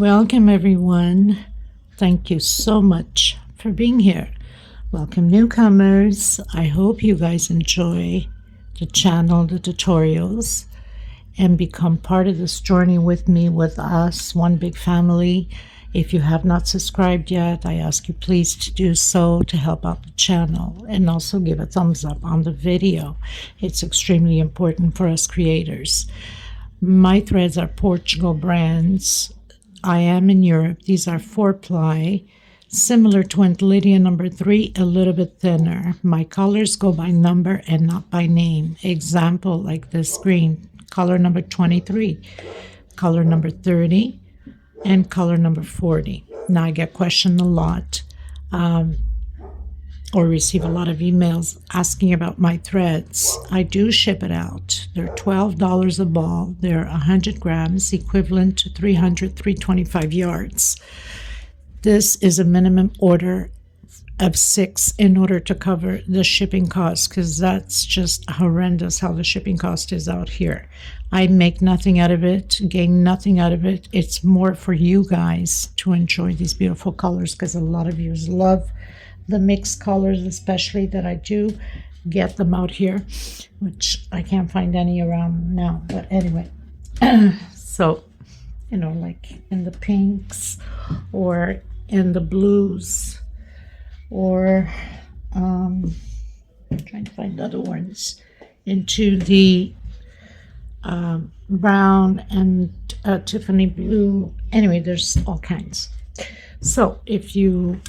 Welcome everyone. Thank you so much for being here. Welcome newcomers. I hope you guys enjoy the channel, the tutorials, and become part of this journey with me, with us, one big family. If you have not subscribed yet, I ask you please to do so to help out the channel, and also give a thumbs up on the video. It's extremely important for us creators. My threads are Portugal brands. I am in Europe. These are 4-ply, similar to Aunt Lydia number 3, a little bit thinner. My colors go by number and not by name. Example, like this green, color number 23, color number 30, and color number 40. Now I get questioned a lot, or receive a lot of emails asking about my threads. I do ship it out. They're $12 a ball. They're 100 grams, equivalent to 325 yards. This is a minimum order of 6 in order to cover the shipping cost, because that's just horrendous how the shipping cost is out here. I make nothing out of it, gain nothing out of it. It's more for you guys to enjoy these beautiful colors, because a lot of you love the mixed colors, especially that I do get them out here, which I can't find any around now. But anyway, so, you know, like in the pinks or in the blues, or I'm trying to find other ones, into the brown and Tiffany blue. Anyway, there's all kinds. So if you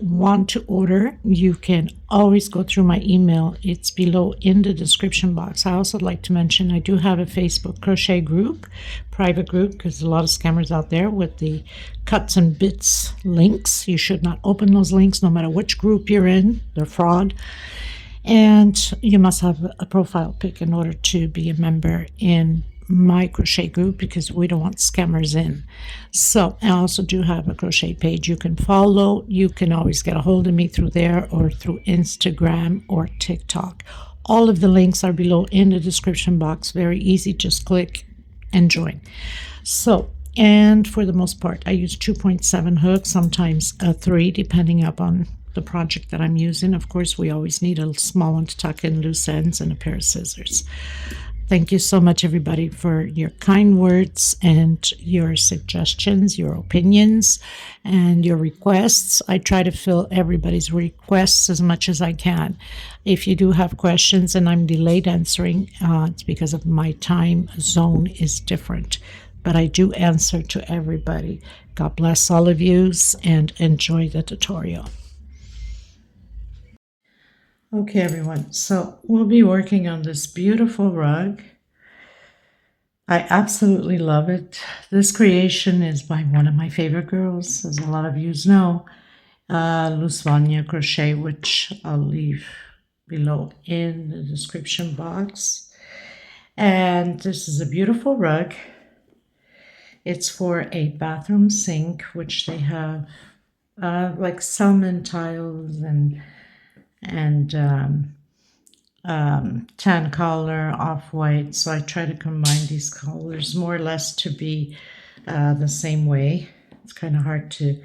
want to order, you can always go through my email. It's below in the description box. I also like to mention I do have a Facebook crochet group, private group, because a lot of scammers out there with the cuts and bits links. You should not open those links no matter which group you're in. They're fraud. And you must have a profile pic in order to be a member in my crochet group, because we don't want scammers in. So I also do have a crochet page you can follow. You can always get a hold of me through there, or through Instagram or TikTok. All of the links are below in the description box. Very easy, just click and join. So, and for the most part I use 2.7 hooks, sometimes a 3, depending upon the project that I'm using. Of course, we always need a small one to tuck in loose ends, and a pair of scissors. Thank you so much, everybody, for your kind words and your suggestions, your opinions, and your requests. I try to fill everybody's requests as much as I can. If you do have questions and I'm delayed answering, it's because of my time zone is different. But I do answer to everybody. God bless all of you, and enjoy the tutorial. Okay, everyone, so we'll be working on this beautiful rug. I absolutely love it. This creation is by one of my favorite girls, as a lot of you know, Lucivania Crochet, which I'll leave below in the description box. And this is a beautiful rug. It's for a bathroom sink, which they have like salmon tiles and tan color, off-white. So I try to combine these colors more or less to be the same way. It's kind of hard to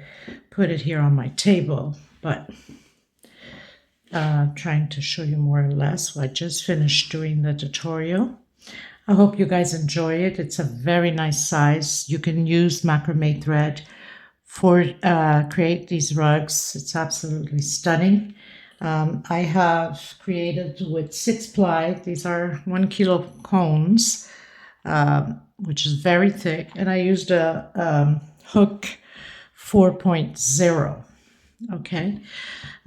put it here on my table, but trying to show you more or less. I just finished doing the tutorial. I hope you guys enjoy it. It's a very nice size. You can use macrame thread for create these rugs. It's absolutely stunning. I have created with 6-ply. These are 1 kilo cones, which is very thick. And I used a hook 4.0. Okay.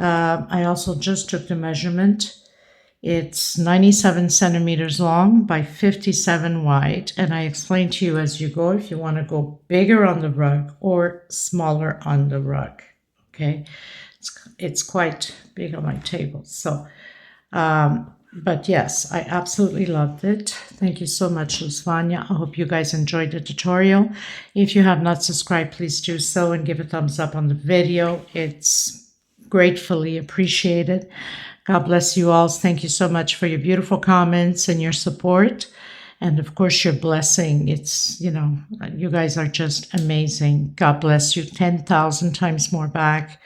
I also just took the measurement. It's 97 centimeters long by 57 wide. And I explained to you as you go if you want to go bigger on the rug or smaller on the rug. Okay. It's quite big on my table. So, but yes, I absolutely loved it. Thank you so much, Lucivania. I hope you guys enjoyed the tutorial. If you have not subscribed, please do so and give a thumbs up on the video. It's gratefully appreciated. God bless you all. Thank you so much for your beautiful comments and your support. And of course, your blessing. It's, you know, you guys are just amazing. God bless you 10,000 times more back.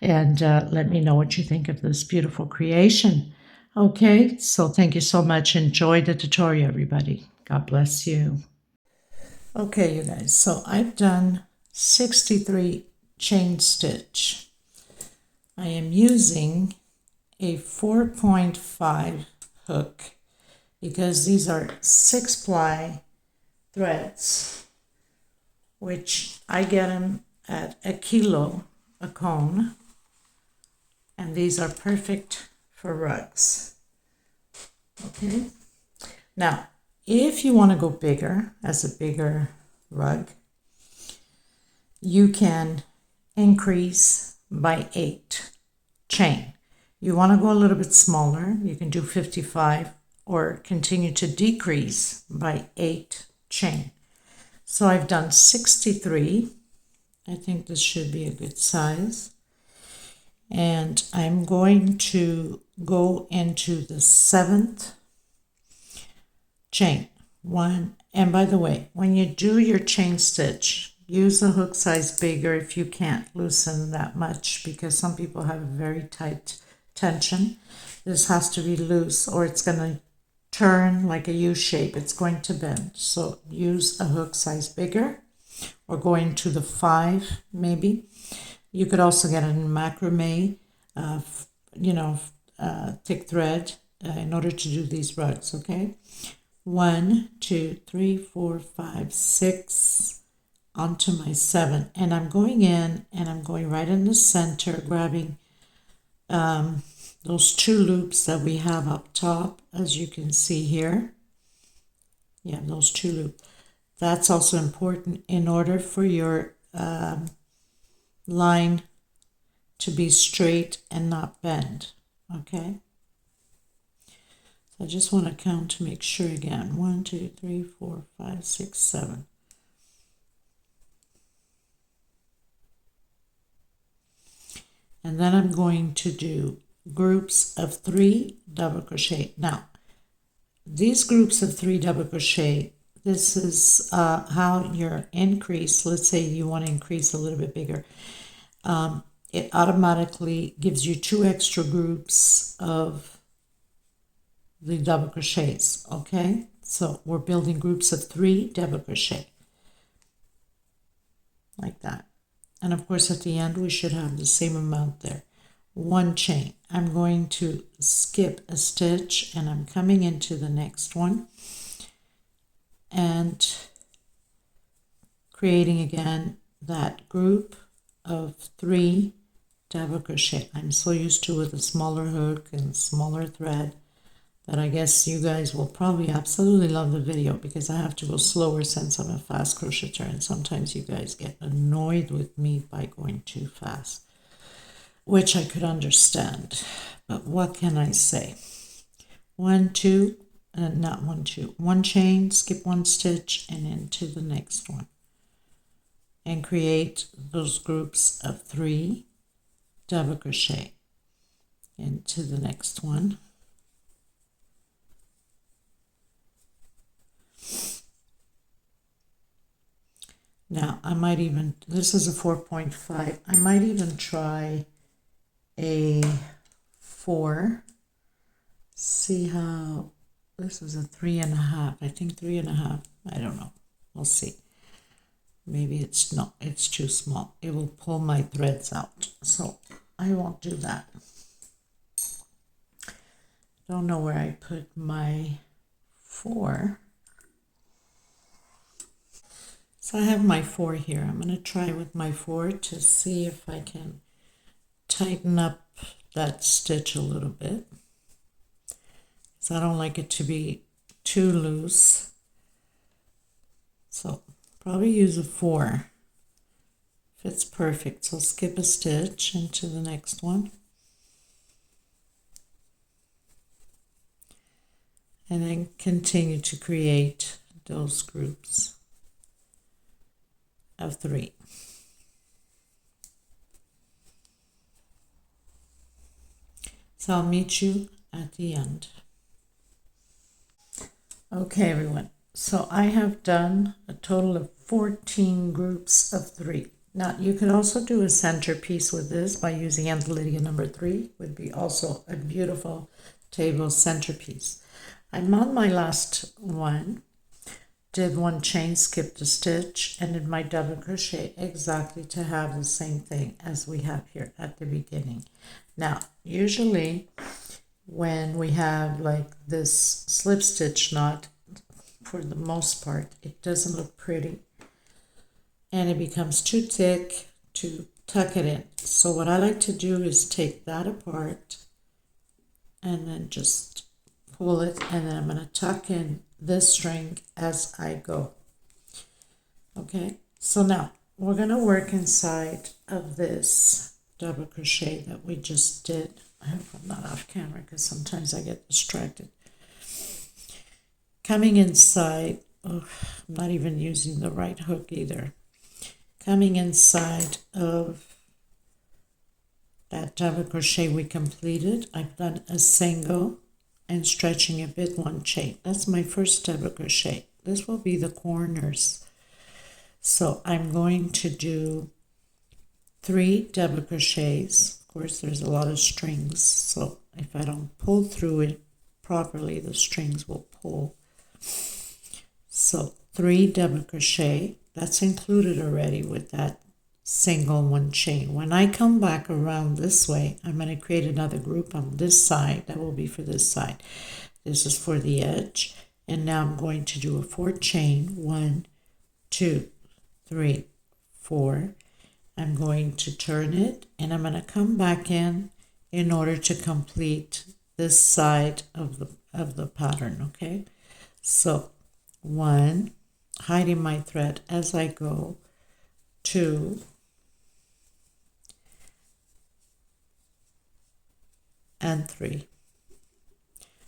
And let me know what you think of this beautiful creation. Okay, so thank you so much. Enjoy the tutorial, everybody. God bless you. Okay, you guys, so I've done 63 chain stitch. I am using a 4.5 hook because these are 6-ply threads, which I get them at a kilo a cone, and these are perfect for rugs. Okay, now if you want to go bigger, as a bigger rug, you can increase by 8 chain. You want to go a little bit smaller, you can do 55 or continue to decrease by 8 chain. So I've done 63. I think this should be a good size. And I'm going to go into the 7th chain. One, and by the way, when you do your chain stitch, use a hook size bigger if you can't loosen that much, because some people have a very tight tension. This has to be loose or it's going to turn like a U shape. It's going to bend. So use a hook size bigger, or go into the 5 maybe. You could also get a macrame, thick thread in order to do these rugs, okay? 1, 2, 3, 4, 5, 6 onto my 7, and I'm going in and I'm going right in the center, grabbing those 2 loops that we have up top, as you can see here. Yeah, those 2 loops. That's also important in order for your line to be straight and not bend, okay? I just want to count to make sure again. 1, 2, 3, 4, 5, 6, 7. And then I'm going to do groups of 3 double crochet. Now, these groups of 3 double crochet, this is how your increase, let's say you want to increase a little bit bigger, it automatically gives you 2 extra groups of the double crochets, okay? So we're building groups of 3 double crochet, like that. And of course at the end we should have the same amount there. 1 chain. I'm going to skip a stitch and I'm coming into the next one and creating again that group of 3 double crochet. I'm so used to with a smaller hook and smaller thread that I guess you guys will probably absolutely love the video, because I have to go slower since I'm a fast crocheter, and sometimes you guys get annoyed with me by going too fast, which I could understand, but what can I say? 1, 2, not 1, 2, 1 chain, skip 1 stitch and into the next one, and create those groups of 3 double crochet into the next one. Now I might even, this is a 4.5, I might even try a 4. See how, this is a 3.5, I think 3.5, I don't know, we'll see. Maybe it's not, it's too small, it will pull my threads out, so I won't do that. Don't know where I put my 4. So I have my 4 here. I'm going to try with my 4 to see if I can tighten up that stitch a little bit. So I don't like it to be too loose. So probably use a 4. Fits perfect. So skip a stitch into the next one. And then continue to create those groups of 3. So I'll meet you at the end. Okay, everyone. So I have done a total of 14 groups of 3. Now, you can also do a centerpiece with this by using Aunt Lydia number 3. Would be also a beautiful table centerpiece. I'm on my last one. Did one chain, skipped a stitch, and did my double crochet exactly to have the same thing as we have here at the beginning. Now, usually when we have like this slip stitch knot, for the most part, it doesn't look pretty and it becomes too thick to tuck it in. So what I like to do is take that apart and then just pull it, and then I'm going to tuck in this string as I go. Okay, so now we're going to work inside of this double crochet that we just did. I hope I'm not off camera because sometimes I get distracted. Coming inside, oh, I'm not even using the right hook either. Coming inside of that double crochet we completed, I've done a single and stretching a bit one chain. That's my first double crochet. This will be the corners. So I'm going to do 3 double crochets. Of course, there's a lot of strings, so if I don't pull through it properly, the strings will pull. So 3 double crochet, that's included already with that single one chain. When I come back around this way, I'm going to create another group on this side. That will be for this side. This is for the edge. And now I'm going to do a 4 chain. 1, 2, 3, 4. I'm going to turn it and I'm going to come back in order to complete this side of the pattern. Okay, so 1, hiding my thread as I go, 2, and 3.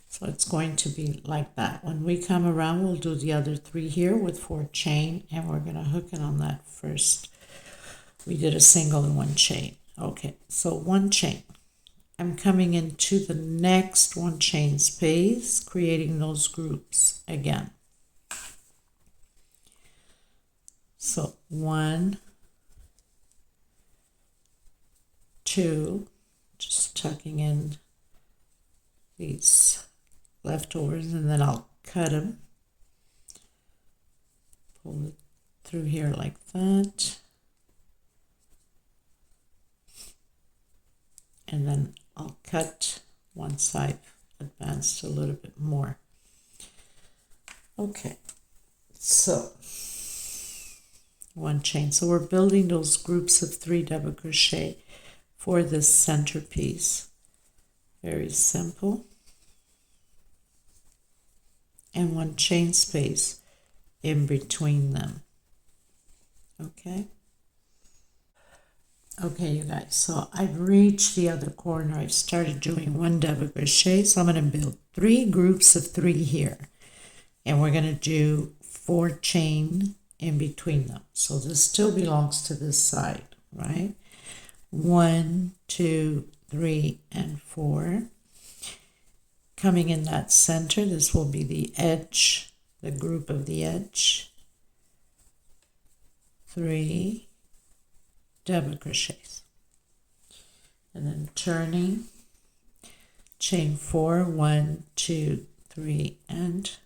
So it's going to be like that. When we come around, we'll do the other 3 here with 4 chain, and we're going to hook it on that first. We did a single and 1 chain. Okay, so 1 chain. I'm coming into the next 1 chain space, creating those groups again. So 1, 2, just tucking in these leftovers, and then I'll cut them. Pull it through here like that. And then I'll cut one side advanced a little bit more. Okay, so 1 chain. So we're building those groups of 3 double crochet for this centerpiece. Very simple. And 1 chain space in between them. Okay. Okay, you guys, so I've reached the other corner. I've started doing 1 double crochet, so I'm going to build 3 groups of 3 here, and we're going to do 4 chain in between them. So this still belongs to this side, right? 1, 2, 3, and 4. Coming in that center, this will be the edge, the group of the edge. 3 double crochets, and then turning, chain 4, 1, 2, 3, and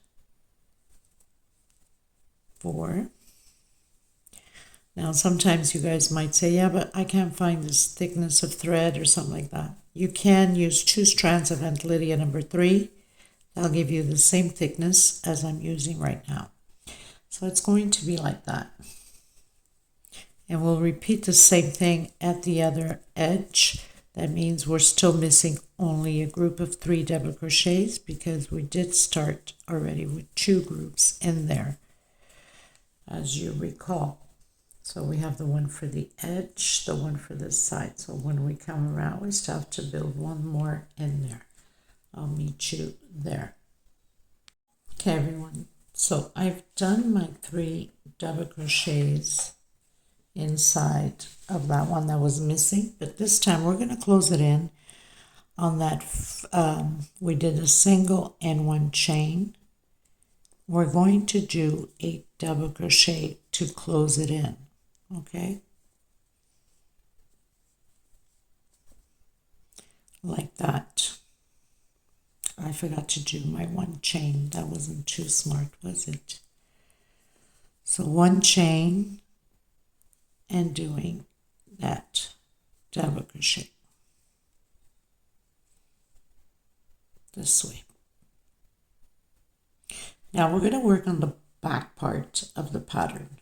4. Now sometimes you guys might say, yeah, but I can't find this thickness of thread or something like that. You can use 2 strands of Aunt Lydia number 3. That'll give you the same thickness as I'm using right now. So it's going to be like that. And we'll repeat the same thing at the other edge. That means we're still missing only a group of 3 double crochets because we did start already with 2 groups in there, as you recall. So we have the one for the edge, the one for this side. So when we come around, we still have to build 1 more in there. I'll meet you there. Okay, everyone. So I've done my 3 double crochets inside of that one that was missing, but this time we're going to close it in on that. We did a single and 1 chain, we're going to do a double crochet to close it in, okay? Like that. I forgot to do my one chain. That wasn't too smart, was it? So one chain and doing that double crochet this way. Now we're going to work on the back part of the pattern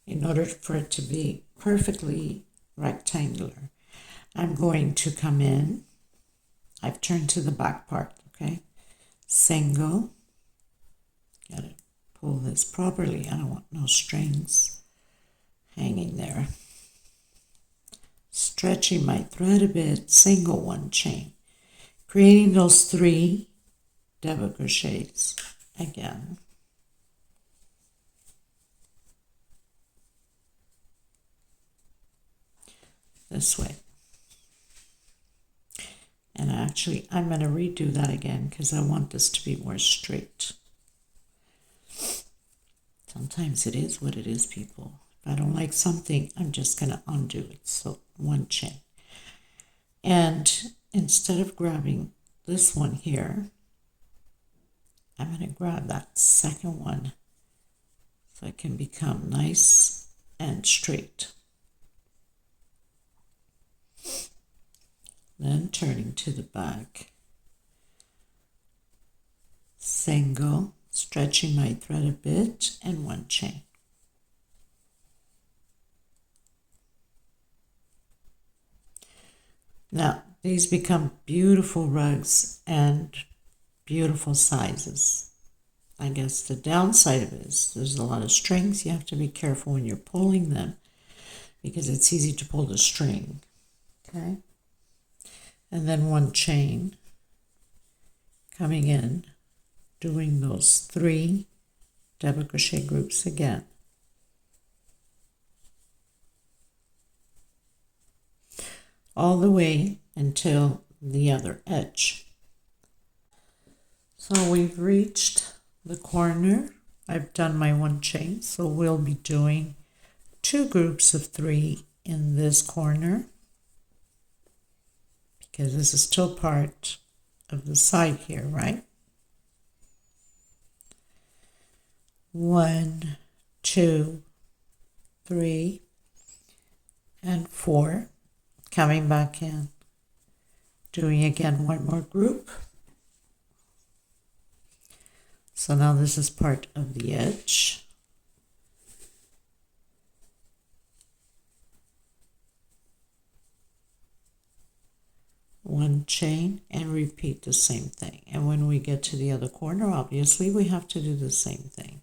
in order for it to be perfectly rectangular. I'm going to come in. I've turned to the back part, okay? Single. Gotta pull this properly. I don't want no strings hanging there. Stretching my thread a bit, single one chain. Creating those 3 double crochets again. This way. And actually, I'm going to redo that again because I want this to be more straight. Sometimes it is what it is, people. If I don't like something, I'm just going to undo it. So one chain. And instead of grabbing this one here, I'm going to grab that second one so it can become nice and straight. Then turning to the back, single, stretching my thread a bit, and one chain. Now, these become beautiful rugs and beautiful sizes. I guess the downside of it is there's a lot of strings. You have to be careful when you're pulling them because it's easy to pull the string. Okay? And then one chain coming in, doing those 3 double crochet groups again. All the way until the other edge. So we've reached the corner. I've done my one chain, so we'll be doing 2 groups of 3 in this corner because this is still part of the side here, right? 1, 2, 3, and 4. Coming back in, doing again one more group. So now this is part of the edge. One chain and repeat the same thing. And when we get to the other corner, obviously we have to do the same thing.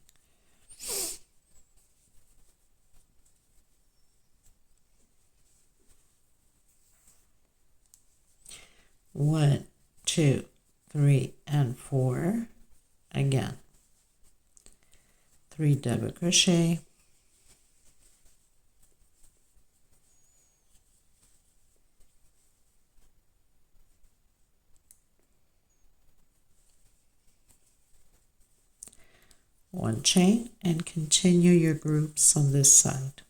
One, 2, 3, and 4. Again, 3 double crochet, one chain, and continue your groups on this side.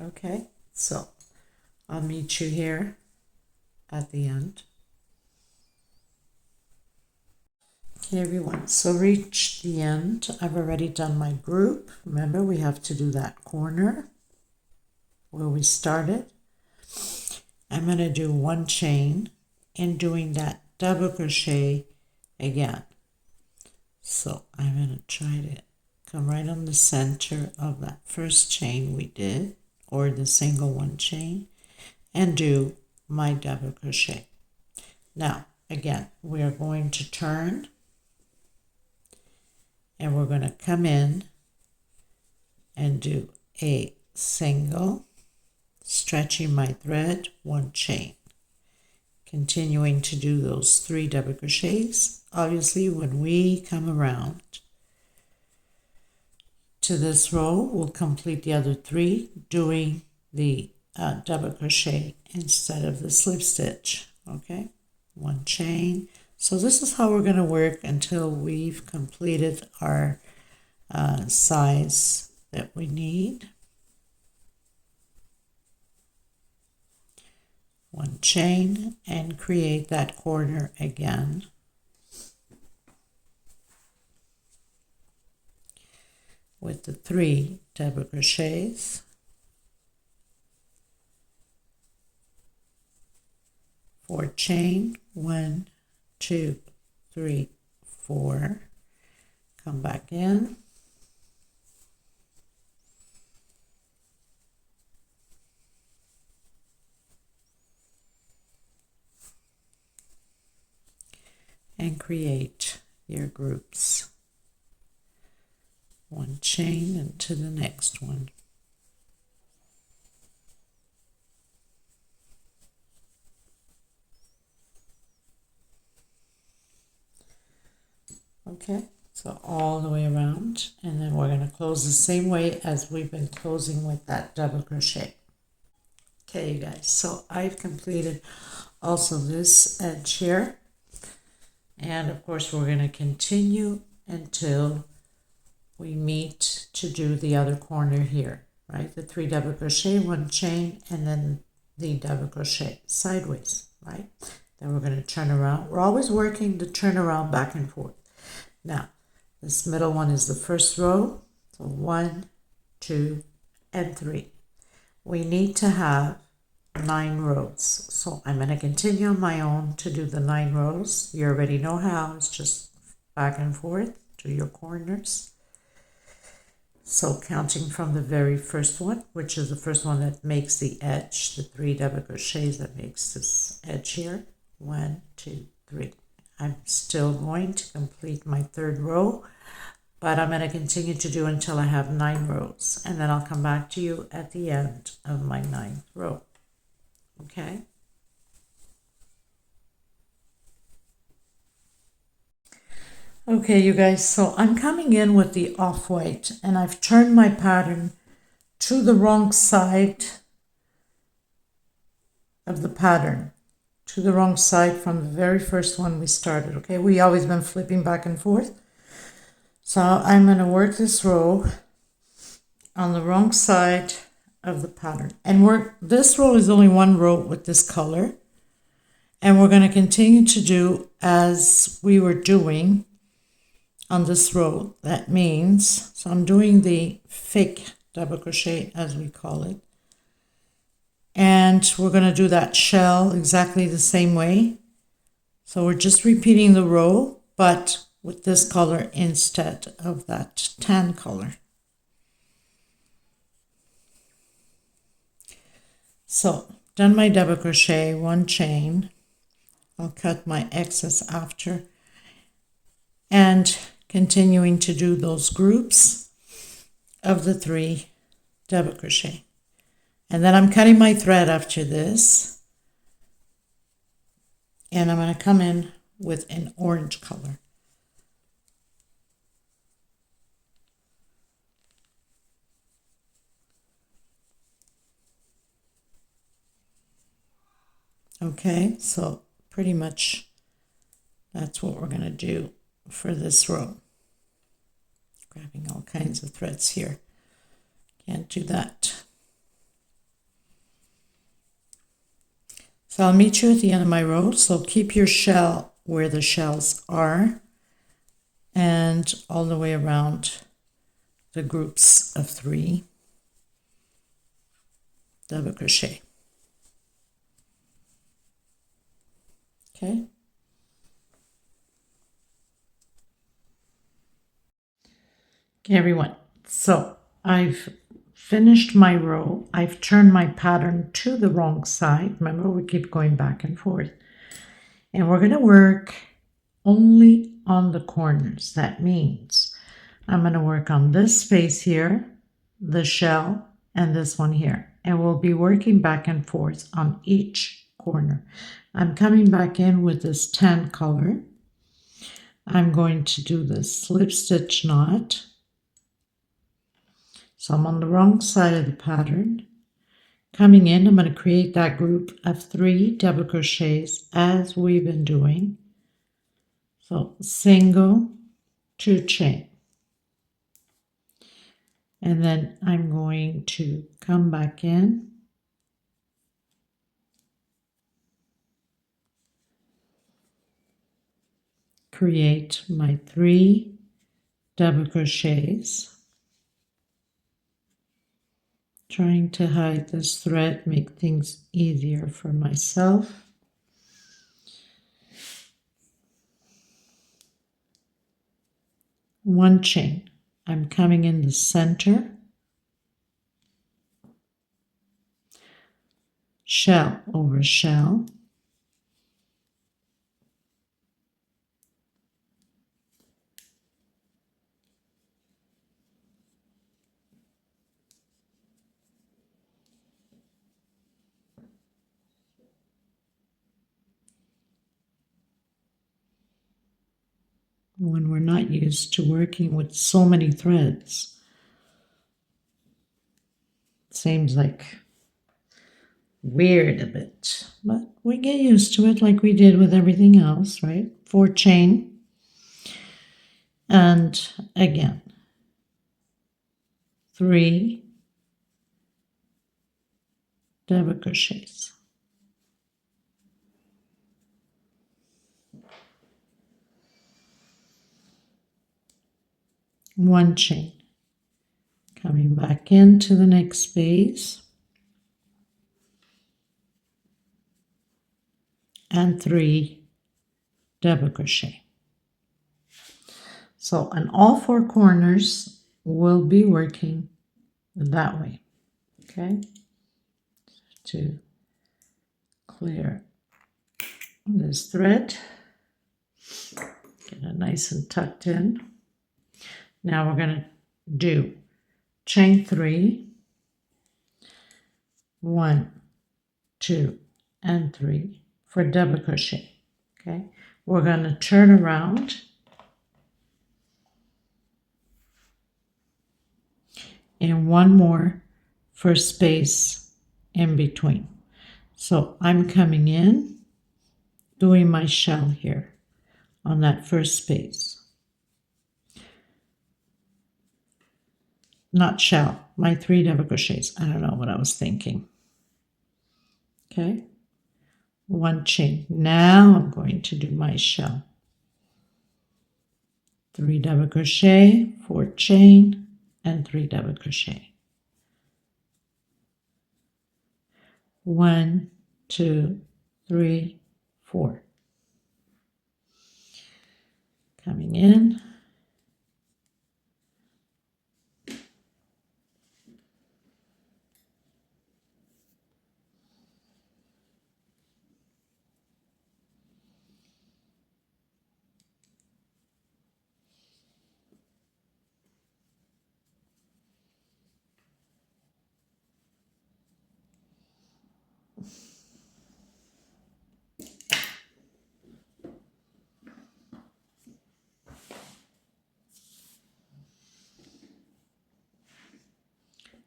Okay, so I'll meet you here at the end. Okay, everyone, so reach the end. I've already done my group. Remember, we have to do that corner where we started. I'm going to do one chain and doing that double crochet again. So I'm going to try to come right on the center of that first chain we did, or the single one chain, and do my double crochet. Now, again, we are going to turn and we're going to come in and do a single, stretching my thread, one chain, continuing to do those 3 double crochets. Obviously, when we come around to this row, we'll complete the other 3 doing the double crochet instead of the slip stitch. Okay, one chain. So this is how we're going to work until we've completed our size that we need. One chain and create that corner again. With the 3 double crochets. 4 chain, 1, 2, 3, 4. Come back in. And create your groups. One chain into the next one. Okay, so all the way around, and then we're going to close the same way as we've been closing with that double crochet. Okay, you guys, so I've completed also this edge here, and of course we're going to continue until we meet to do the other corner here, right? The 3 double crochet, 1 chain, and then the double crochet sideways, right? Then we're going to turn around. We're always working to turn around back and forth. Now, this middle one is the first row. So 1, 2, and 3. We need to have 9 rows. So I'm going to continue on my own to do the 9 rows. You already know how. It's just back and forth to your corners. So counting from the very first one, which is the first one that makes the edge, the 3 double crochets that makes this edge here. 1, 2, 3. I'm still going to complete my 3rd row, but I'm going to continue to do until I have 9 rows, and then I'll come back to you at the end of my 9th row. Okay? Okay, you guys, so I'm coming in with the off-white, and I've turned my pattern to the wrong side of the pattern, to the wrong side from the very first one we started. Okay, we always been flipping back and forth. So I'm going to work this row on the wrong side of the pattern. And this row is only one row with this color. And we're going to continue to do as we were doing on this row. That means, so I'm doing the fake double crochet as we call it. And we're going to do that shell exactly the same way. So we're just repeating the row, but with this color instead of that tan color. So done my double crochet, 1 chain. I'll cut my excess after. And continuing to do those groups of the 3 double crochet. And then I'm cutting my thread after this. And I'm going to come in with an orange color. Okay, so pretty much that's what we're going to do for this row. Grabbing all kinds of threads here. Can't do that. So I'll meet you at the end of my row. So keep your shell where the shells are and all the way around the groups of 3 double crochet. Okay. Okay, everyone. So I've finished my row. I've turned my pattern to the wrong side. Remember, we keep going back and forth. And we're going to work only on the corners. That means I'm going to work on this space here, the shell, and this one here. And we'll be working back and forth on each corner. I'm coming back in with this tan color. I'm going to do the slip stitch knot. So I'm on the wrong side of the pattern, Coming in, I'm going to create that group of 3 double crochets as we've been doing. So single, 2 chain. And then I'm going to come back in, create my 3 double crochets, trying to hide this thread, make things easier for myself. One chain. I'm coming in the center, shell over shell, when we're not used to working with so many threads. Seems like weird a bit, but we get used to it like we did with everything else, right? 4 chain, and again 3 double crochets. One chain, coming back into the next space, and 3 double crochet. So on all 4 corners we'll be working that way. Okay, to clear this thread, get it nice and tucked in. Now we're going to do chain 3, 1, 2, and 3 for double crochet. Okay, we're going to turn around and 1 more for space in between. So I'm coming in, doing my shell here on that first space. Not shell, my 3 double crochets. I don't know what I was thinking. Okay, 1 chain. Now I'm going to do my shell. 3 double crochet, 4 chain, and 3 double crochet. 1, 2, 3, 4. Coming in.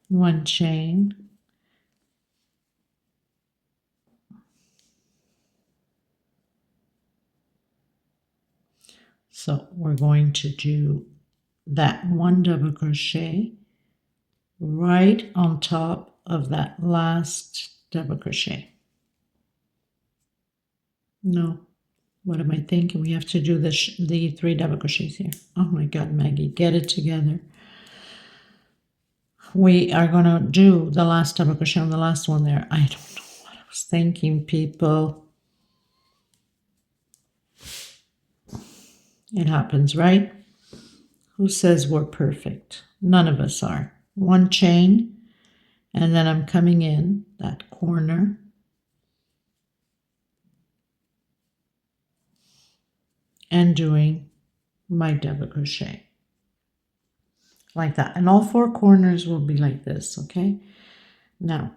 One chain, so we're going to do that 1 double crochet right on top of that last double crochet. No, what am I thinking? We have to do the 3 double crochets here. Oh my God, Maggie, get it together. We are going to do the last double crochet on the last one there. I don't know what I was thinking, people. It happens, right? Who says we're perfect? None of us are. 1 chain, and then I'm coming in that corner. And doing my double crochet. Like that. And all 4 corners will be like this, okay? Now,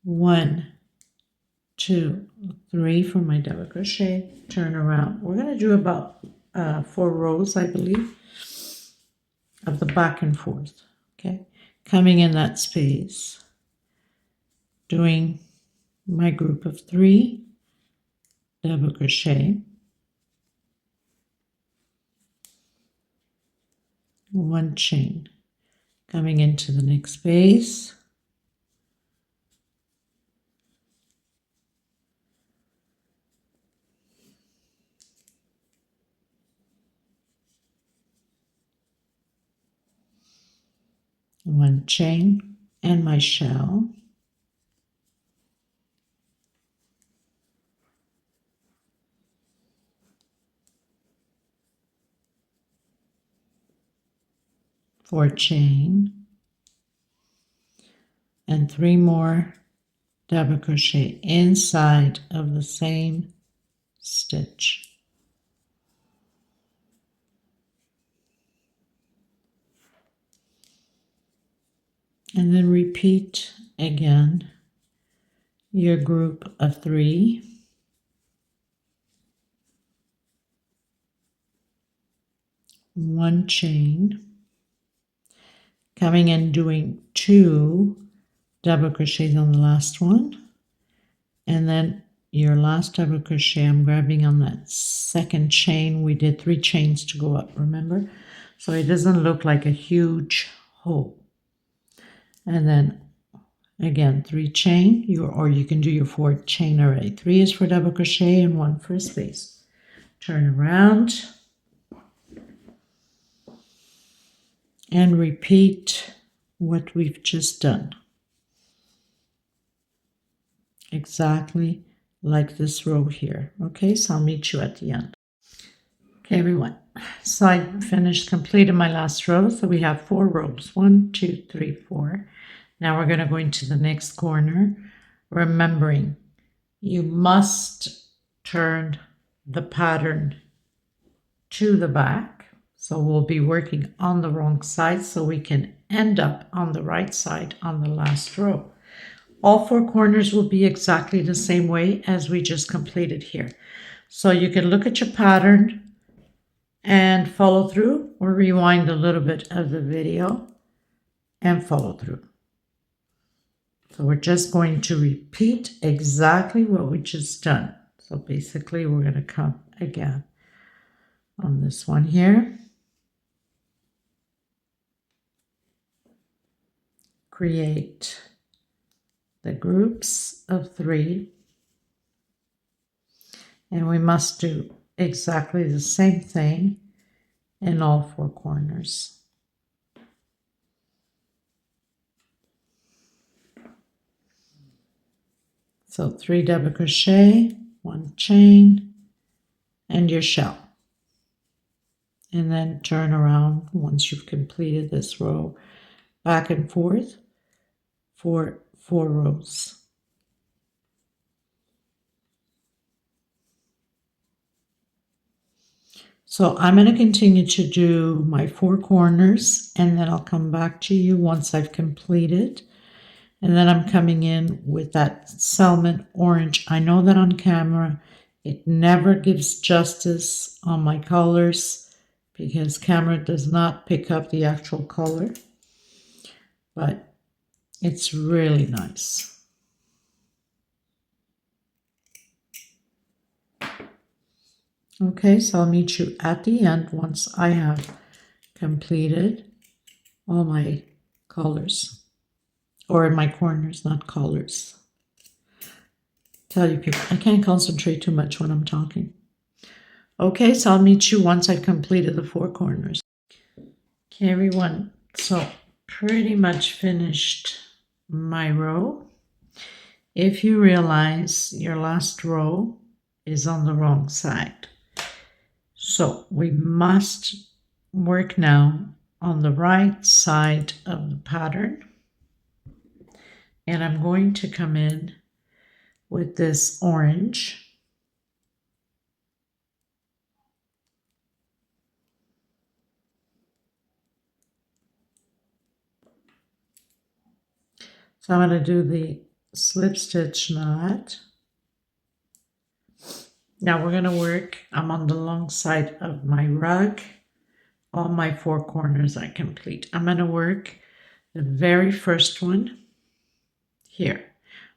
1, 2, 3 for my double crochet, turn around. We're going to do about 4 rows, I believe, of the back and forth, okay? Coming in that space, doing my group of 3 double crochet, 1 chain, coming into the next space, one chain and my shell, four chain, and 3 more double crochet inside of the same stitch. And then repeat again your group of 3, one chain, coming and doing 2 double crochets on the last one, and then your last double crochet I'm grabbing on that second chain. We did 3 chains to go up, remember? So it doesn't look like a huge hole. And then again 3 chain, or you can do your 4 chain array. 3 is for double crochet and 1 for a space. Turn around and repeat what we've just done, exactly like this row here. Okay, so I'll meet you at the end. Okay, everyone, so I completed my last row. So we have 4 rows, 1, 2, 3, 4. Now we're going to go into the next corner, remembering you must turn the pattern to the back. So we'll be working on the wrong side so we can end up on the right side on the last row. All 4 corners will be exactly the same way as we just completed here. So you can look at your pattern and follow through, or rewind a little bit of the video and follow through. So we're just going to repeat exactly what we just done. So basically we're going to come again on this one here. Create the groups of 3. And we must do exactly the same thing in all 4 corners. So 3 double crochet, 1 chain, and your shell. And then turn around once you've completed this row, back and forth for 4 rows. So I'm going to continue to do my 4 corners, and then I'll come back to you once I've completed. And then I'm coming in with that salmon orange. I know that on camera it never gives justice on my colors because camera does not pick up the actual color, but it's really nice. Okay, so I'll meet you at the end once I have completed all my colors. Or in my corners, not collars. Tell you people, I can't concentrate too much when I'm talking. Okay, so I'll meet you once I've completed the 4 corners. Okay, everyone, so pretty much finished my row. If you realize your last row is on the wrong side, so we must work now on the right side of the pattern. And I'm going to come in with this orange. So I'm going to do the slip stitch knot. Now we're going to work, I'm on the long side of my rug. All my 4 corners I complete. I'm going to work the very first one here.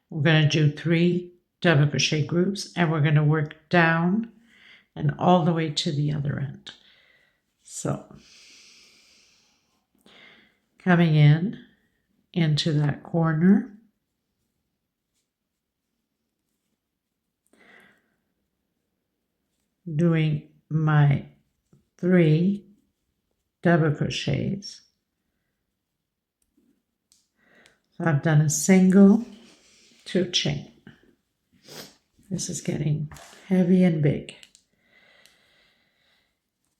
We're going to do 3 double crochet groups, and we're going to work down and all the way to the other end. So coming in into that corner, doing my 3 double crochets. So I've done a single, 2 chain. This is getting heavy and big.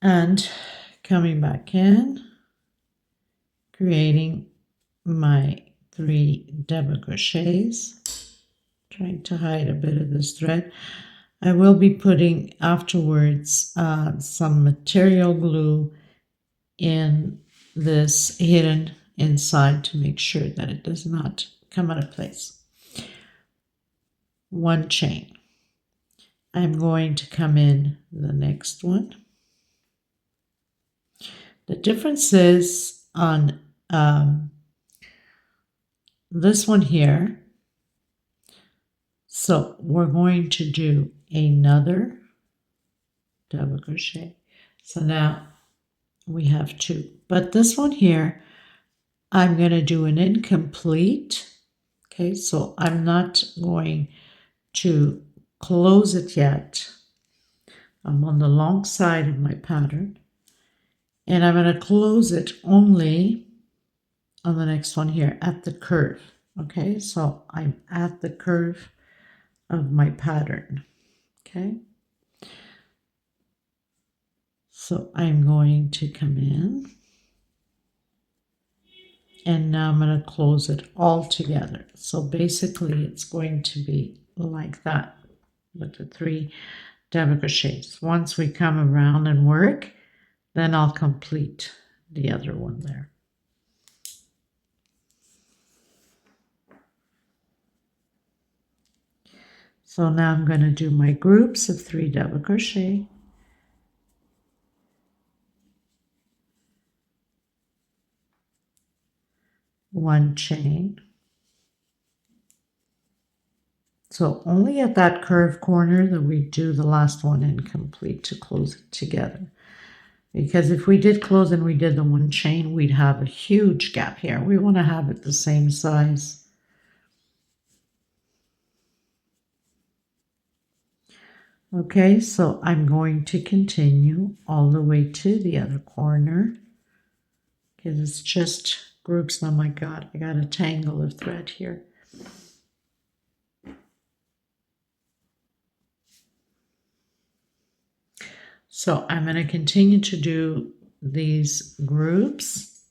And coming back in, creating my 3 double crochets, trying to hide a bit of this thread. I will be putting afterwards some material glue in this hidden inside to make sure that it does not come out of place. 1 chain. I'm going to come in the next one. The difference is on this one here. So we're going to do another double crochet. So now we have 2, but this one here, I'm going to do an incomplete. Okay, so I'm not going to close it yet. I'm on the long side of my pattern, and I'm going to close it only on the next one here at the curve. Okay, so I'm at the curve of my pattern. Okay, so I'm going to come in, and now I'm going to close it all together. So basically it's going to be like that with the 3 double crochets. Once we come around and work, then I'll complete the other one there. So now I'm going to do my groups of 3 double crochet. One chain. So only at that curved corner that we do the last one incomplete to close it together. Because if we did close and we did the 1 chain, we'd have a huge gap here. We want to have it the same size. Okay, so I'm going to continue all the way to the other corner. Because it's just groups. Oh my God, I got a tangle of thread here. So I'm going to continue to do these groups.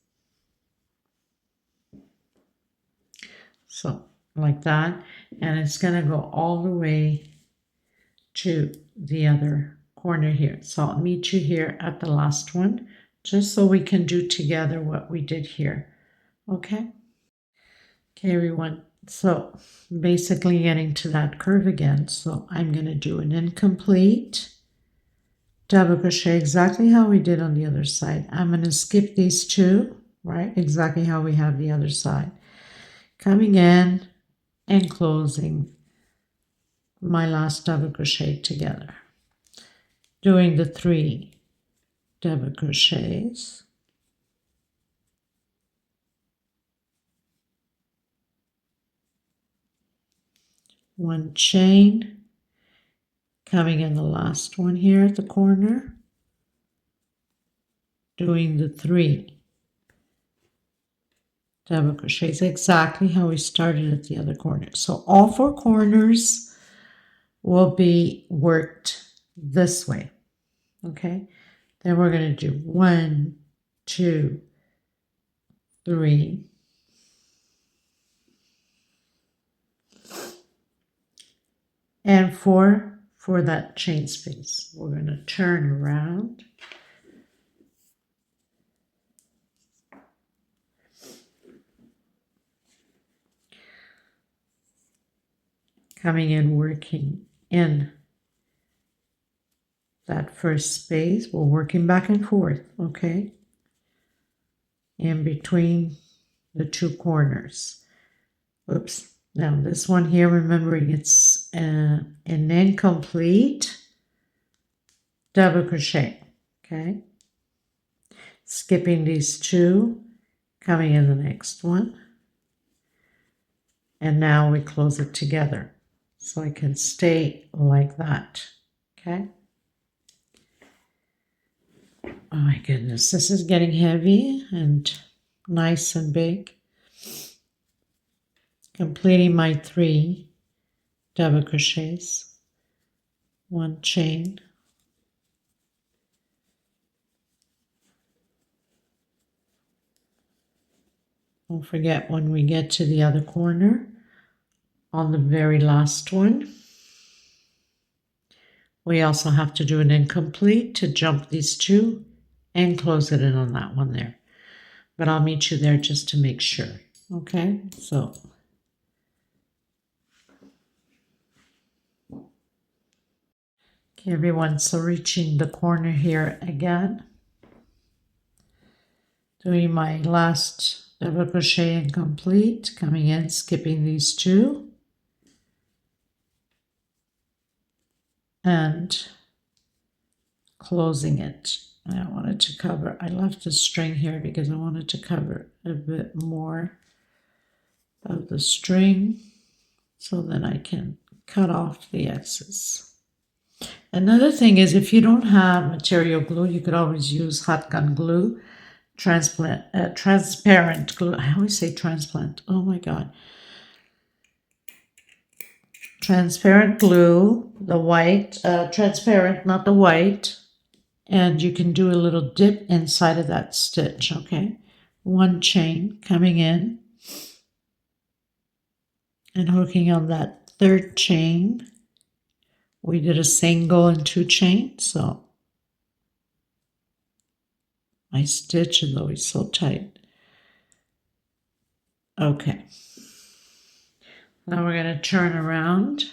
So like that. And it's going to go all the way to the other corner here. So I'll meet you here at the last one, just so we can do together what we did here. Okay? Okay, everyone. So basically getting to that curve again. So I'm going to do an incomplete double crochet exactly how we did on the other side. I'm going to skip these 2, right? Exactly how we have the other side. Coming in and closing my last double crochet together. Doing the 3 double crochets. One chain. Coming in the last one here at the corner, doing the 3 double crochets exactly how we started at the other corner. So all 4 corners will be worked this way. Okay, then we're going to do 1, 2, 3, and 4 for that chain space. We're going to turn around. Coming in, working in that first space. We're working back and forth, okay? In between the 2 corners. Oops, Now this one here, remembering it's an incomplete double crochet, okay? Skipping these two, coming in the next one. And now we close it together. So I can stay like that, okay? Oh my goodness, this is getting heavy and nice and big. Completing my 3 double crochets, 1 chain, don't forget when we get to the other corner, on the very last one, we also have to do an incomplete to jump these 2 and close it in on that one there. But I'll meet you there just to make sure. Okay, so okay, everyone, so reaching the corner here again, doing my last double crochet incomplete, coming in, skipping these 2, and closing it. I wanted to cover, I left the string here because I wanted to cover a bit more of the string so then I can cut off the excess. Another thing is, if you don't have material glue, you could always use hot gun glue, transparent glue. I always say transplant. Oh my God. Transparent glue, the white, transparent, not the white. And you can do a little dip inside of that stitch, okay? 1 chain coming in and hooking on that 3rd chain. We did a single and 2 chains, so my stitch is always so tight. Okay. Now we're going to turn around.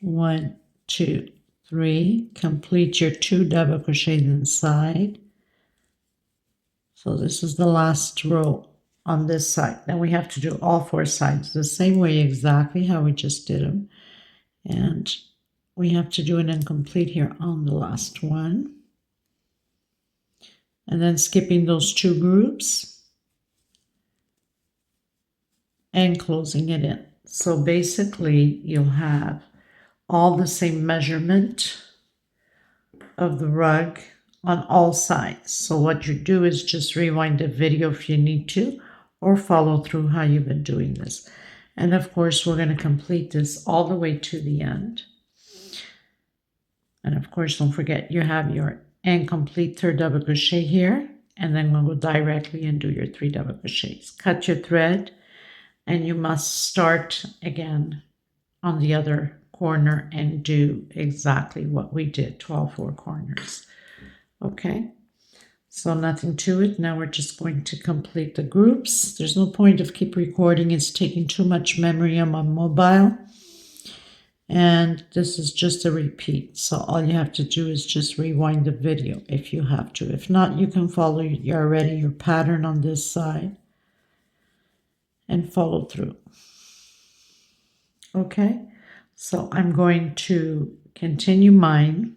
One, 2, 3. Complete your 2 double crochets inside. So this is the last row on this side. Then we have to do all 4 sides the same way, exactly how we just did them. And we have to do an incomplete here on the last one. And then skipping those 2 groups and closing it in. So basically you'll have all the same measurement of the rug on all sides. So what you do is just rewind the video if you need to, or follow through how you've been doing this. And of course, we're going to complete this all the way to the end. And of course, don't forget you have your incomplete 3rd double crochet here, and then we'll go directly and do your 3 double crochets. Cut your thread, and you must start again on the other corner and do exactly what we did, 12 4 corners. Okay, so nothing to it. Now we're just going to complete the groups. There's no point of keep recording. It's taking too much memory on my mobile. And this is just a repeat. So all you have to do is just rewind the video if you have to. If not, you can follow your pattern on this side and follow through. Okay, so I'm going to continue mine.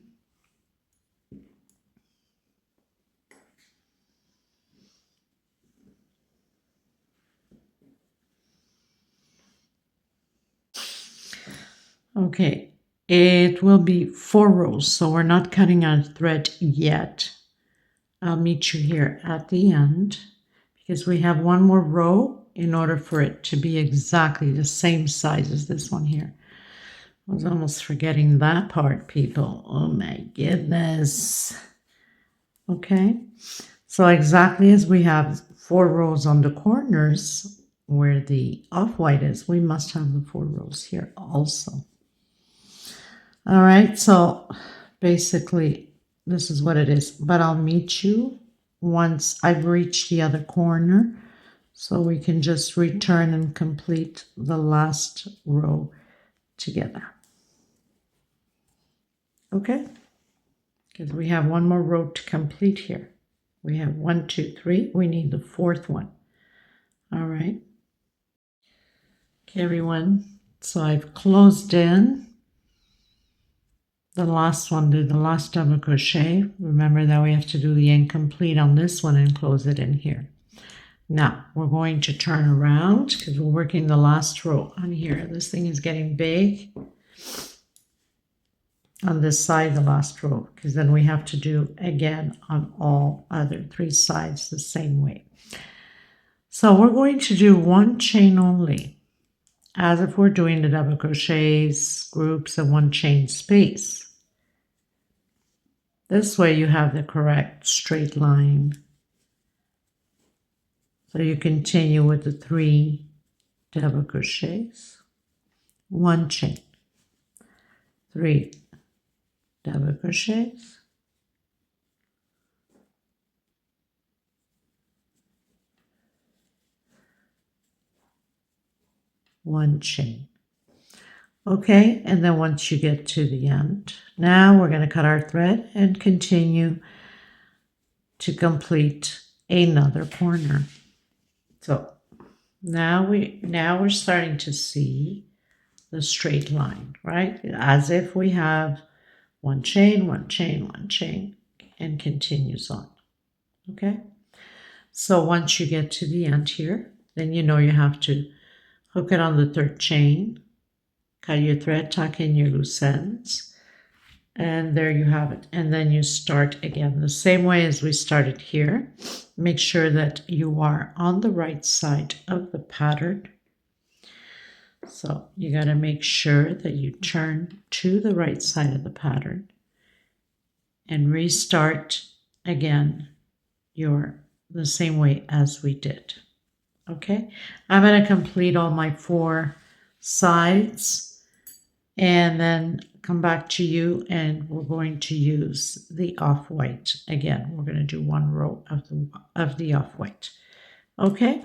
Okay, it will be 4 rows, so we're not cutting our thread yet. I'll meet you here at the end because we have 1 more row in order for it to be exactly the same size as this one here. I was almost forgetting that part, people. Oh my goodness. Okay, so exactly as we have 4 rows on the corners where the off-white is, we must have the 4 rows here also. All right, so basically this is what it is, but I'll meet you once I've reached the other corner so we can just return and complete the last row together. Okay, because we have one more row to complete here. We have 1, 2, 3. We need the fourth one. All right. Okay, everyone. So I've closed in the last one, do the last double crochet. Remember that we have to do the incomplete on this one and close it in here. Now we're going to turn around because we're working the last row on here. This thing is getting big on this side, the last row, because then we have to do again on all other 3 sides the same way. So we're going to do 1 chain only, as if we're doing the double crochets, groups, and 1 chain space. This way you have the correct straight line. So you continue with the 3 double crochets, 1 chain, 3 double crochets, 1 chain. Okay, and then once you get to the end, now we're going to cut our thread and continue to complete another corner. So now we're starting to see the straight line, right? As if we have 1 chain, 1 chain, 1 chain, and continues on. Okay, so once you get to the end here, then you know you have to hook it on the 3rd chain, cut your thread, tuck in your loose ends, and there you have it. And then you start again the same way as we started here. Make sure that you are on the right side of the pattern. So you got to make sure that you turn to the right side of the pattern and restart again the same way as we did. Okay, I'm going to complete all my 4 sides and then come back to you, and we're going to use the off-white again. We're going to do 1 row of the off-white. Okay.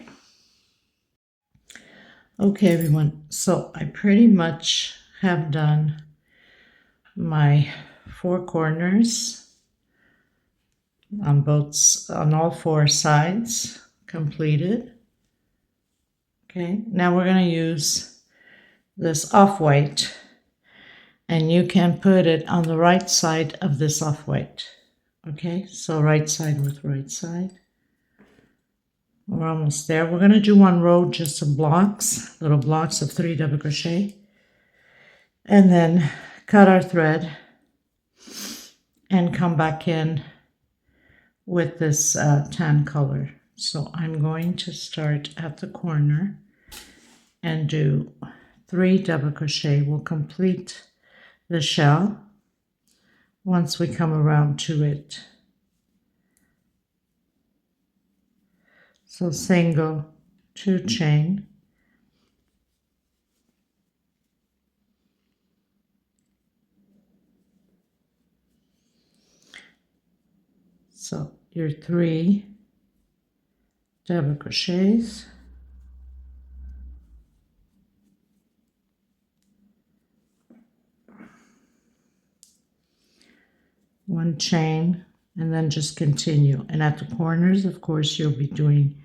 Okay, everyone. So I pretty much have done my 4 corners on all 4 sides completed. Okay, now we're going to use this off-white, and you can put it on the right side of this off-white. Okay, so right side with right side. We're almost there. We're going to do 1 row just of blocks, little blocks of 3 double crochet, and then cut our thread and come back in with this tan color. So I'm going to start at the corner and do 3 double crochet. We'll complete the shell once we come around to it. So single, 2 chain, so your 3 double crochets, one chain, and then just continue. And at the corners, of course, you'll be doing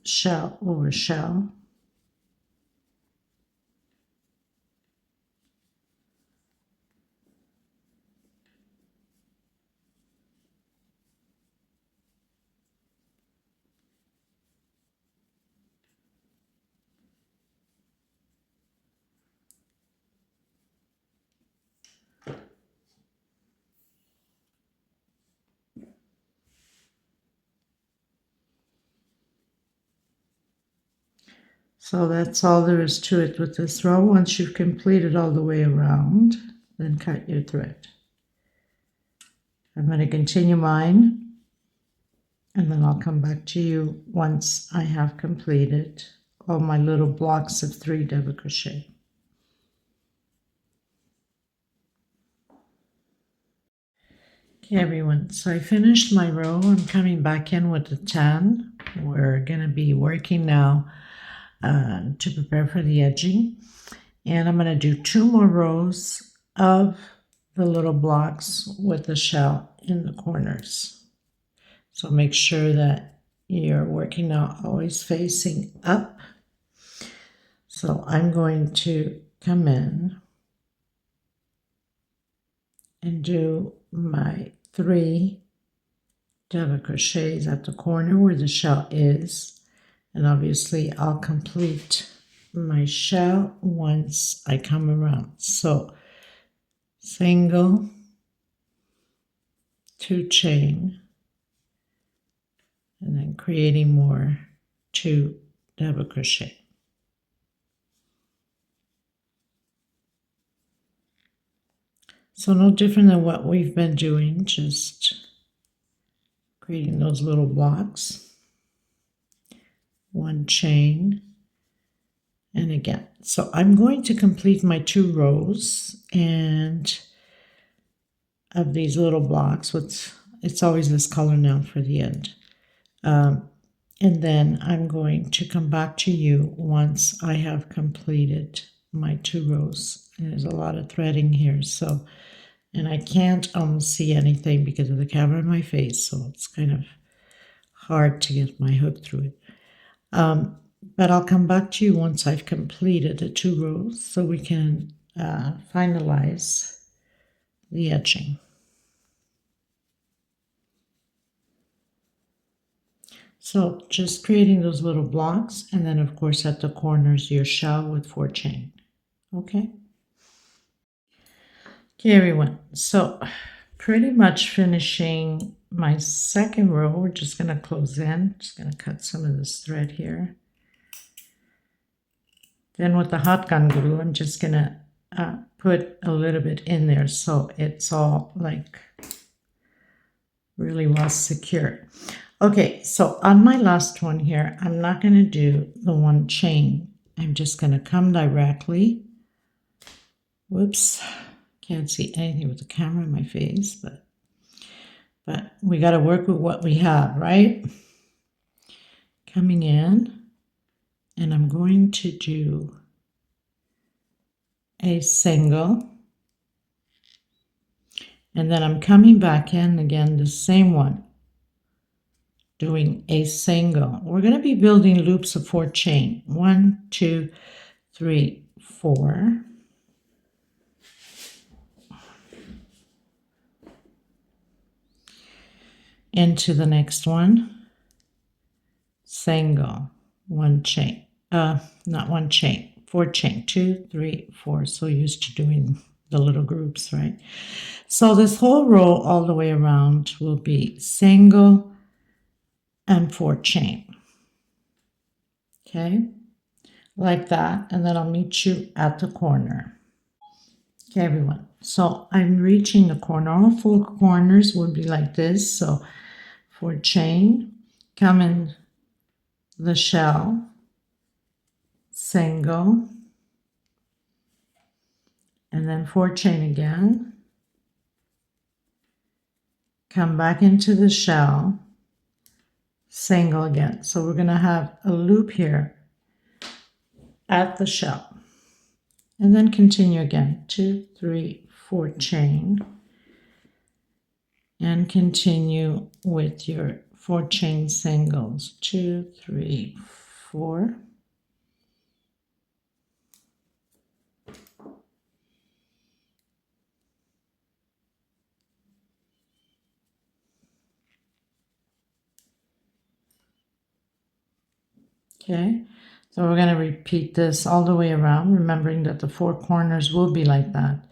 shell over shell. So that's all there is to it with this row. Once you've completed all the way around, then cut your thread. I'm going to continue mine, and then I'll come back to you once I have completed all my little blocks of 3 double crochet. Okay, everyone, so I finished my row. I'm coming back in with the 10. We're going to be working now to prepare for the edging, and I'm going to do 2 more rows of the little blocks with the shell in the corners. So make sure that you're working out always facing up. So I'm going to come in and do my 3 double crochets at the corner where the shell is, and obviously I'll complete my shell once I come around. So single, 2 chain, and then creating more 2 double crochet. So no different than what we've been doing, just creating those little blocks, 1 chain, and again. So I'm going to complete my 2 rows and of these little blocks. It's always this color now for the end. And then I'm going to come back to you once I have completed my 2 rows. And there's a lot of threading here, so, and I can't almost see anything because of the camera in my face, so it's kind of hard to get my hook through it. But I'll come back to you once I've completed the 2 rows so we can finalize the edging. So just creating those little blocks, and then of course at the corners your shell with 4 chain. Okay? Okay everyone, so pretty much finishing my 2nd row. We're just going to close in, just going to cut some of this thread here. Then with the hot gun glue, I'm just going to put a little bit in there so it's all like really well secured. Okay, so on my last one here, I'm not going to do the 1 chain. I'm just going to come directly. Whoops, can't see anything with the camera in my face, but we got to work with what we have, right? Coming in, and I'm going to do a single, and then I'm coming back in again, the same one, doing a single. We're going to be building loops of 4 chain. 1, 2, 3, 4. Into the next one, single, 1 chain, not 1 chain, 4 chain, 2, 3, 4. So used to doing the little groups, right? So this whole row all the way around will be single and 4 chain. Okay, like that, and then I'll meet you at the corner. Okay, everyone. So I'm reaching the corner. All 4 corners would be like this. So 4 chain, come in the shell, single, and then 4 chain again. Come back into the shell, single again. So we're going to have a loop here at the shell. And then continue again, 2, 3, 4 chain. And continue with your 4 chain singles, 2, 3, 4. Okay, so we're going to repeat this all the way around, remembering that the 4 corners will be like that.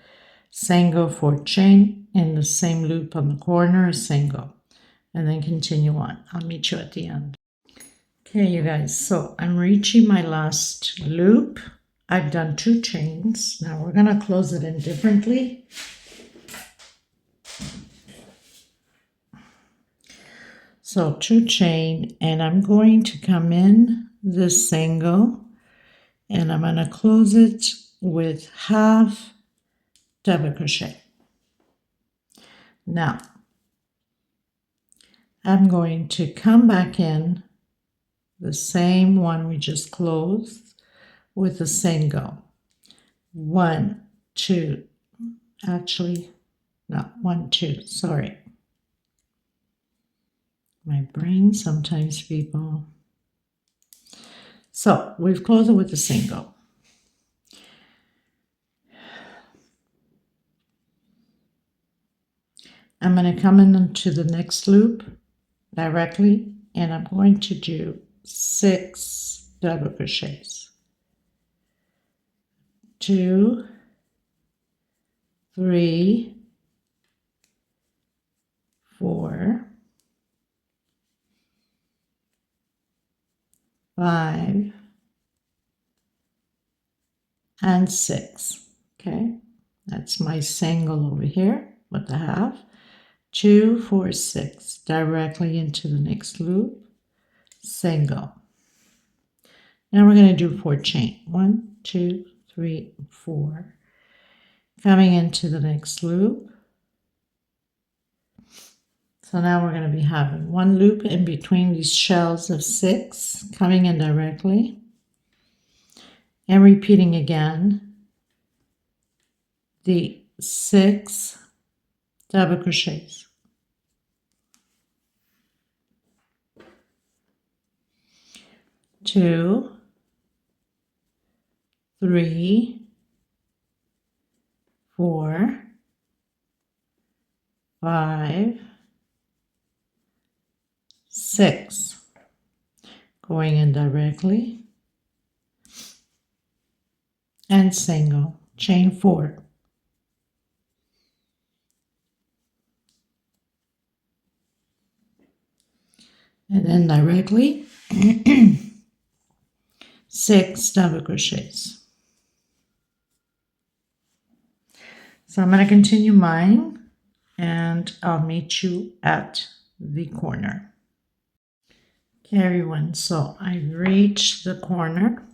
Single, 4 chain, in the same loop on the corner, single, and then continue on. I'll meet you at the end. Okay, you guys, so I'm reaching my last loop. I've done 2 chains. Now we're going to close it in differently. So 2 chain, and I'm going to come in this single, and I'm going to close it with half double crochet. Now I'm going to come back in the same one we just closed with a single. 1, 2, actually No, 1, 2, sorry. My brain sometimes, people. So we've closed it with a single. I'm going to come into the next loop directly, and I'm going to do 6 double crochets. 2, 3, 4, 5, and 6. Okay, that's my single over here with the half. 2, 4, 6 directly into the next loop, single. Now we're going to do 4 chain. 1, 2, 3, 4. Coming into the next loop. So now we're going to be having 1 loop in between these shells of 6, coming in directly, and repeating again the 6 double crochets. 2, 3, 4, 5, 6, going in directly, and single, chain 4. And then directly 6 double crochets. So I'm going to continue mine, and I'll meet you at the corner. Okay, everyone, so I reached the corner.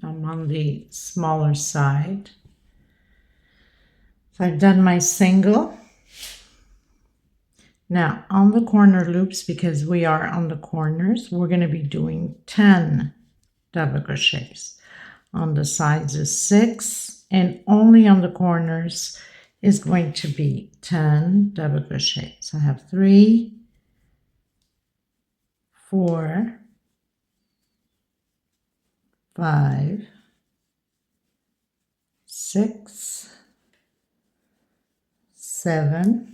I'm on the smaller side. So I've done my single. Now on the corner loops, because we are on the corners, we're going to be doing 10 double crochets. On the sides is 6, and only on the corners is going to be 10 double crochets. I have 3, 4, 5, 6, 7,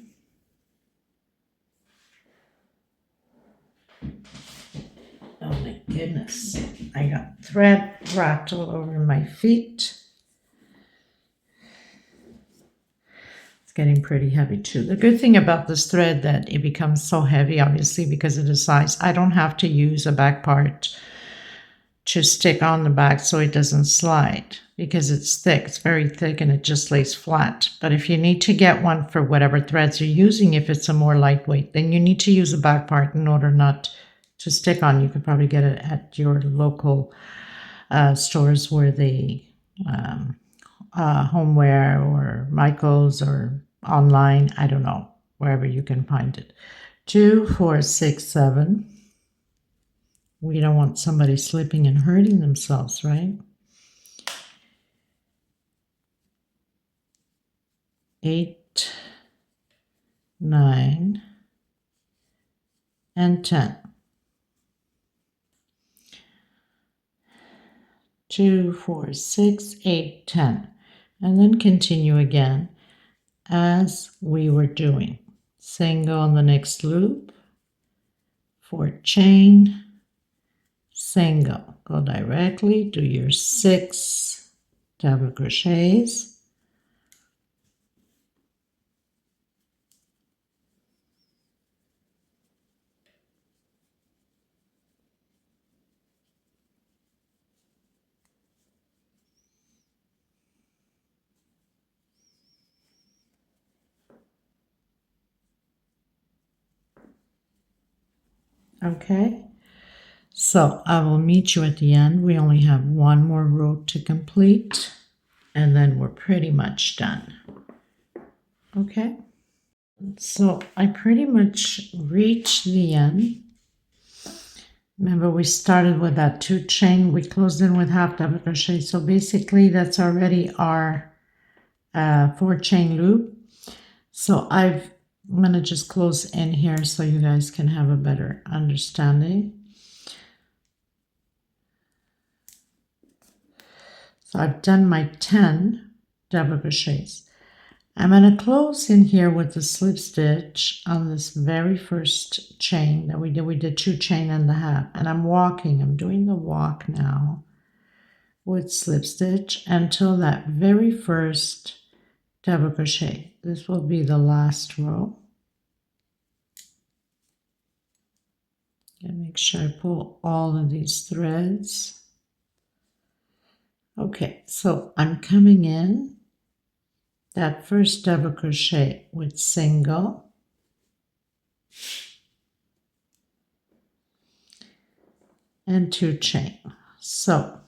oh my goodness, I got thread wrapped all over my feet. It's getting pretty heavy too. The good thing about this thread that it becomes so heavy, obviously because of the size, I don't have to use a back part to stick on the back so it doesn't slide, because it's thick. It's very thick and it just lays flat. But if you need to get one for whatever threads you're using, if it's a more lightweight, then you need to use a back part in order not to stick on. You could probably get it at your local stores where the homeware or Michael's or online, I don't know, wherever you can find it. 2, 4, 6, 7. We don't want somebody slipping and hurting themselves, right? 8, 9, and 10. 2, 4, 6, 8, 10. And then continue again as we were doing. Single on the next loop, 4 chain, single. Go directly, do your 6 double crochets. Okay, so I will meet you at the end. We only have one more row to complete, and then we're pretty much done. Okay, so I pretty much reached the end. Remember, we started with that 2 chain, we closed in with half double crochet, so basically that's already our 4 chain loop. So I'm going to just close in here so you guys can have a better understanding. So I've done my 10 double crochets. I'm going to close in here with the slip stitch on this very first chain that we did. We did 2 chain and a half, and I'm doing the walk now with slip stitch until that very first double crochet. This will be the last row. And make sure I pull all of these threads. Okay, so I'm coming in that first double crochet with single, and 2 chain. So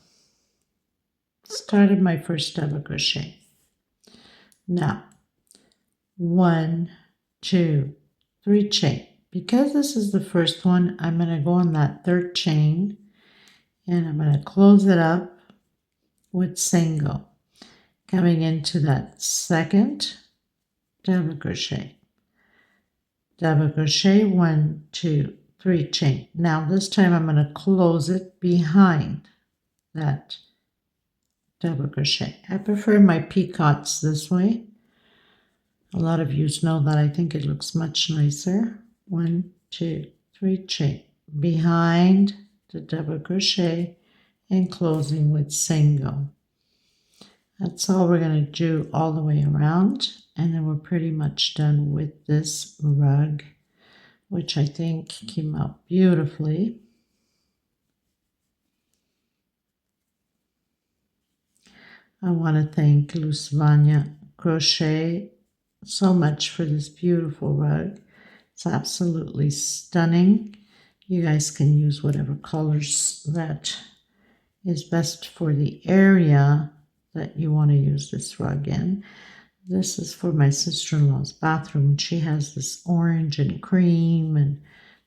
started my first double crochet. Now 1, 2, 3 chain. Because this is the first one, I'm going to go on that 3rd chain and I'm going to close it up with single, coming into that 2nd double crochet, 1, 2, 3 chain. Now this time I'm going to close it behind that double crochet. I prefer my picots this way. A lot of you know that I think it looks much nicer. 1, 2, 3 chain behind the double crochet and closing with single. That's all we're going to do all the way around, and then we're pretty much done with this rug, which I think came out beautifully. I want to thank Lucivania Crochet so much for this beautiful rug. It's absolutely stunning. You guys can use whatever colors that is best for the area that you want to use this rug in. This is for my sister-in-law's bathroom. She has this orange and cream and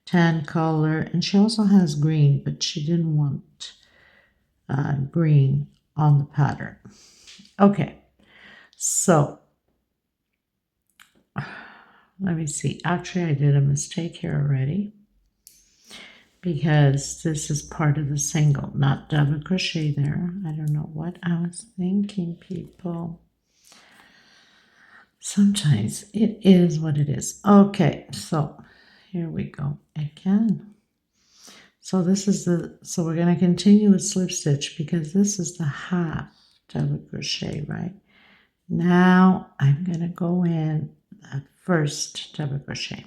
tan color, and she also has green, but she didn't want green on the pattern. Okay, so let me see. Actually, I did a mistake here already, because this is part of the single, not double crochet there. I don't know what I was thinking, people. Sometimes it is what it is. Okay, so here we go again. So this is so we're going to continue with slip stitch because this is the half double crochet, right? Now I'm going to go in that first double crochet.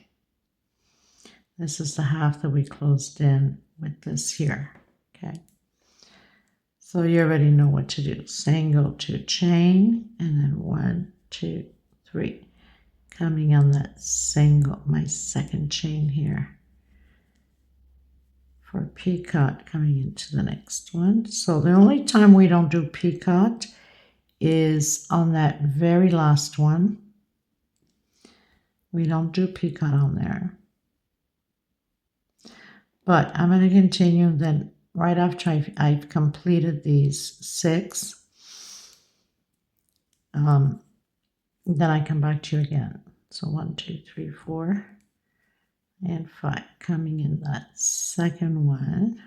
This is the half that we closed in with this here, okay? So you already know what to do. Single, 2 chain, and then 1, 2, 3. Coming on that single, my 2nd chain here for picot, coming into the next one. So the only time we don't do picot is on that very last one. We don't do picot on there. But I'm going to continue then right after I've completed these 6. Then I come back to you again. So 1, 2, 3, 4, and 5. Coming in that 2nd one,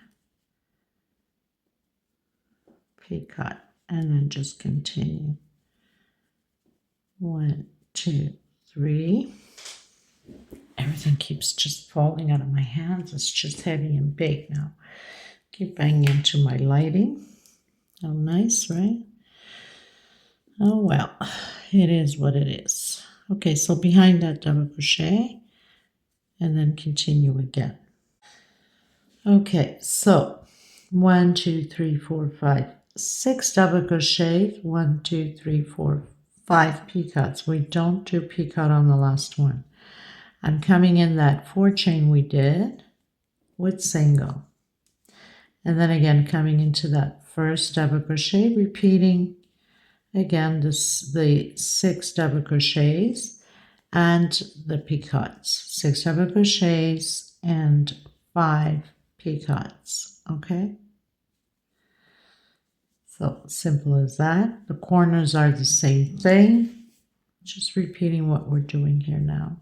picot, and then just continue. 1, 2, 3. Everything keeps just falling out of my hands. It's just heavy and big now. Keep banging into my lighting. How nice, right? Oh, well, it is what it is. Okay, so behind that double crochet, and then continue again. Okay, so 1, 2, 3, 4, 5, 6 double crochets. 1, 2, 3, 4, 5 picots. We don't do picot on the last one. I'm coming in that 4 chain we did with single, and then again coming into that first double crochet, repeating again the 6 double crochets and the picots. 6 double crochets and 5 picots. Okay, so simple as that. The corners are the same thing, just repeating what we're doing here now.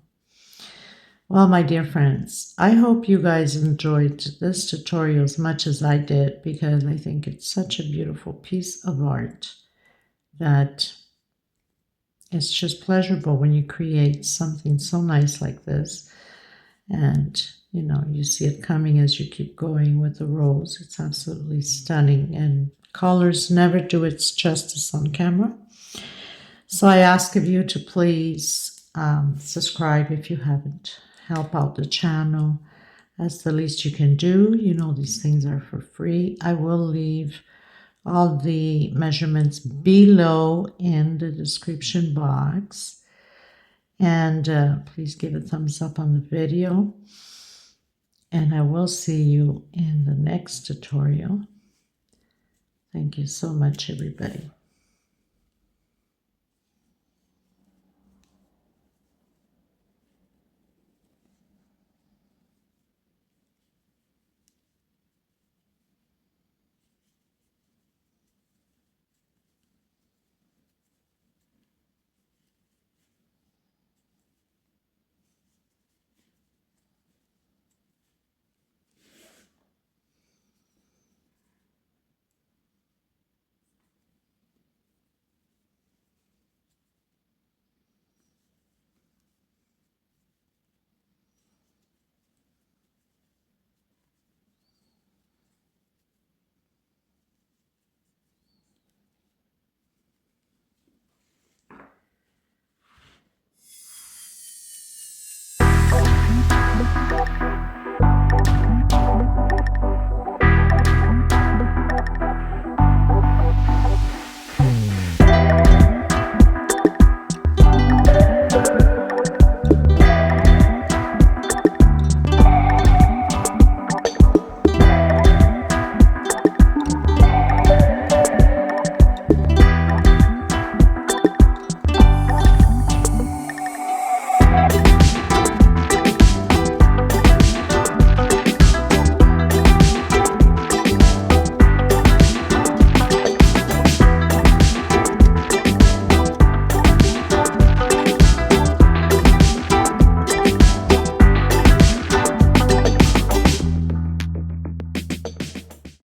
Well, my dear friends, I hope you guys enjoyed this tutorial as much as I did, because I think it's such a beautiful piece of art that it's just pleasurable when you create something so nice like this. And, you know, you see it coming as you keep going with the rows. It's absolutely stunning. And colors never do its justice on camera. So I ask of you to please subscribe if you haven't. Help out the channel. That's the least you can do. You know, these things are for free. I will leave all the measurements below in the description box. And please give a thumbs up on the video. And I will see you in the next tutorial. Thank you so much, everybody.